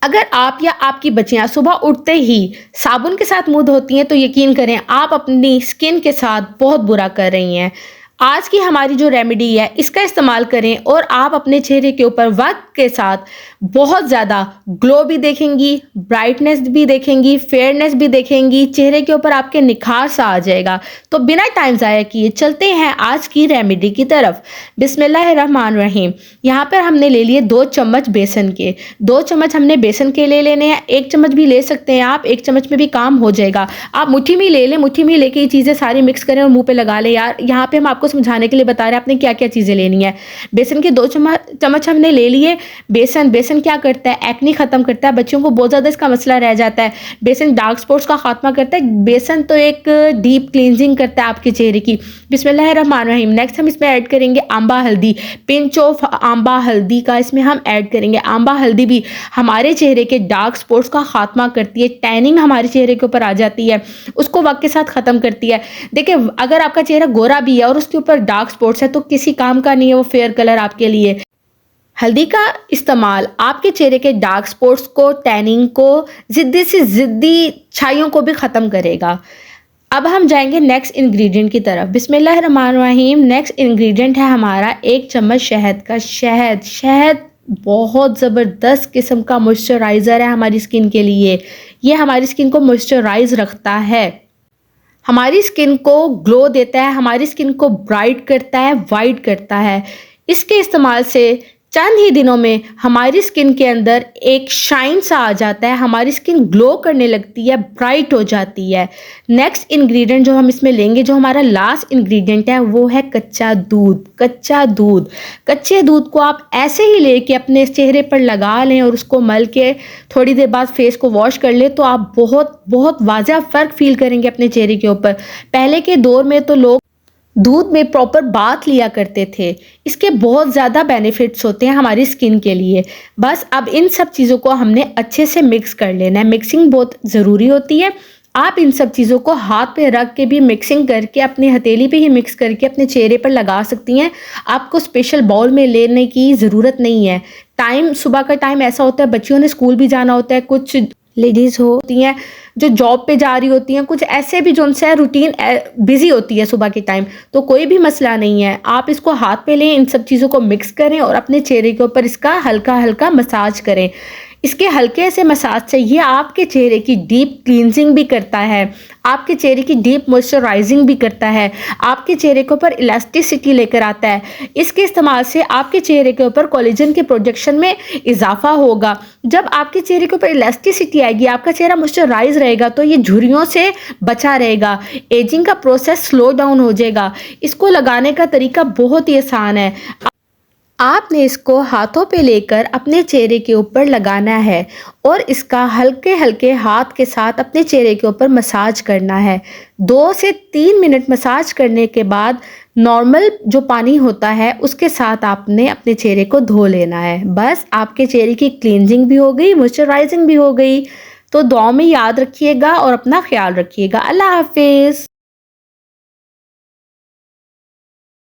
अगर आप या आपकी बच्चियाँ सुबह उठते ही साबुन के साथ मुँह धोती हैं, तो यकीन करें आप अपनी स्किन के साथ बहुत बुरा कर रही हैं। आज की हमारी जो रेमेडी है, इसका इस्तेमाल करें और आप अपने चेहरे के ऊपर वक़्त के साथ बहुत ज़्यादा ग्लो भी देखेंगी, ब्राइटनेस भी देखेंगी, फेयरनेस भी देखेंगी, चेहरे के ऊपर आपके निखार सा आ जाएगा। तो बिना टाइम ज़ाया किए चलते हैं आज की रेमेडी की तरफ। बिस्मिल्लाहिर्रहमानिर्रहीम। यहाँ पर हमने ले लिए 2 चम्मच बेसन के। 2 चम्मच हमने बेसन के ले लेने हैं, 1 चम्मच भी ले सकते हैं आप, 1 चम्मच में भी काम हो जाएगा। आप मुट्ठी में ले लें, मुट्ठी में लेके ये चीज़ें सारी मिक्स करें और मुँह पे लगा लें यार। यहाँ पे हम आपको समझाने के लिए बता रहे हैं आपने क्या-क्या चीज़ें लेनी है। बेसन के 2 चम्मच हमने ले लिए। बेसन क्या करता है? एक्ने ख़त्म करता है, बच्चों को बहुत ज़्यादा इसका मसला रह जाता है। बेसन डार्क स्पॉट्स का खात्मा करता है। बेसन तो एक डीप क्लींजिंग करता है आपके चेहरे की। बिस्मिल्लाहिर्रहमानिर्रहीम। नेक्स्ट हम इसमें ऐड करेंगे आंबा हल्दी। पिंच ऑफ आंबा हल्दी का इसमें हम ऐड करेंगे। आंबा हल्दी भी हमारे चेहरे के डार्क स्पॉट्स का खात्मा करती है। टैनिंग हमारे चेहरे के ऊपर आ जाती है, उसको वक्त के साथ ख़त्म करती है। देखिए, अगर आपका चेहरा गोरा भी है और उसके ऊपर डार्क स्पॉट्स है, तो किसी काम का नहीं है वो फेयर कलर आपके लिए। हल्दी का इस्तेमाल आपके चेहरे के डार्क स्पॉट्स को, टैनिंग को, ज़िद्दी से ज़िद्दी छाइयों को भी ख़त्म करेगा। अब हम जाएंगे नेक्स्ट इंग्रेडिएंट की तरफ। बिस्मिल्लाहिर्रहमानिर्रहीम। नेक्स्ट इंग्रेडिएंट है हमारा 1 चम्मच शहद का। शहद बहुत ज़बरदस्त किस्म का मॉइस्चराइज़र है हमारी स्किन के लिए। ये हमारी स्किन को मॉइस्चराइज रखता है, हमारी स्किन को ग्लो देता है, हमारी स्किन को ब्राइट करता है, वाइट करता है। इसके इस्तेमाल से चंद ही दिनों में हमारी स्किन के अंदर एक शाइन सा आ जाता है, हमारी स्किन ग्लो करने लगती है, ब्राइट हो जाती है। नेक्स्ट इंग्रेडिएंट जो हम इसमें लेंगे, जो हमारा लास्ट इंग्रेडिएंट है, वो है कच्चा दूध। कच्चे दूध को आप ऐसे ही लेके अपने चेहरे पर लगा लें और उसको मल के थोड़ी देर बाद फेस को वॉश कर लें, तो आप बहुत बहुत वाज़ह फ़र्क फील करेंगे अपने चेहरे के ऊपर। पहले के दौर में तो लोग दूध में प्रॉपर बाथ लिया करते थे। इसके बहुत ज़्यादा बेनिफिट्स होते हैं हमारी स्किन के लिए। बस अब इन सब चीज़ों को हमने अच्छे से मिक्स कर लेना है। मिक्सिंग बहुत ज़रूरी होती है। आप इन सब चीज़ों को हाथ पे रख के भी मिक्सिंग करके अपनी हथेली पे ही मिक्स करके अपने चेहरे पर लगा सकती हैं। आपको स्पेशल बाउल में लेने की ज़रूरत नहीं है। सुबह का टाइम ऐसा होता है, बच्चियों ने स्कूल भी जाना होता है, कुछ लेडीज़ होती हैं जो जॉब पे जा रही होती हैं, कुछ ऐसे भी जो उनसे रूटीन बिजी होती है सुबह के टाइम, तो कोई भी मसला नहीं है। आप इसको हाथ पे लें, इन सब चीज़ों को मिक्स करें और अपने चेहरे के ऊपर इसका हल्का हल्का मसाज करें। इसके हल्के से मसाज से ये आपके चेहरे की डीप क्लींजिंग भी करता है, आपके चेहरे की डीप मॉइस्चराइजिंग भी करता है, आपके चेहरे के ऊपर इलास्टिसिटी लेकर आता है। इसके इस्तेमाल से आपके चेहरे के ऊपर कोलेजन के प्रोडक्शन में इजाफा होगा। जब आपके चेहरे के ऊपर इलास्टिसिटी आएगी, आपका चेहरा मॉइस्चराइज रहेगा, तो ये झुर्रियों से बचा रहेगा, एजिंग का प्रोसेस स्लो डाउन हो जाएगा। इसको लगाने का तरीका बहुत ही आसान है। आपने इसको हाथों पे लेकर अपने चेहरे के ऊपर लगाना है और इसका हल्के हल्के हाथ के साथ अपने चेहरे के ऊपर मसाज करना है। 2 से 3 मिनट मसाज करने के बाद नॉर्मल जो पानी होता है उसके साथ आपने अपने चेहरे को धो लेना है। बस आपके चेहरे की क्लींजिंग भी हो गई, मॉइस्चराइजिंग भी हो गई। तो दुआ में याद रखिएगा और अपना ख्याल रखिएगा। अल्लाह हाफिज़।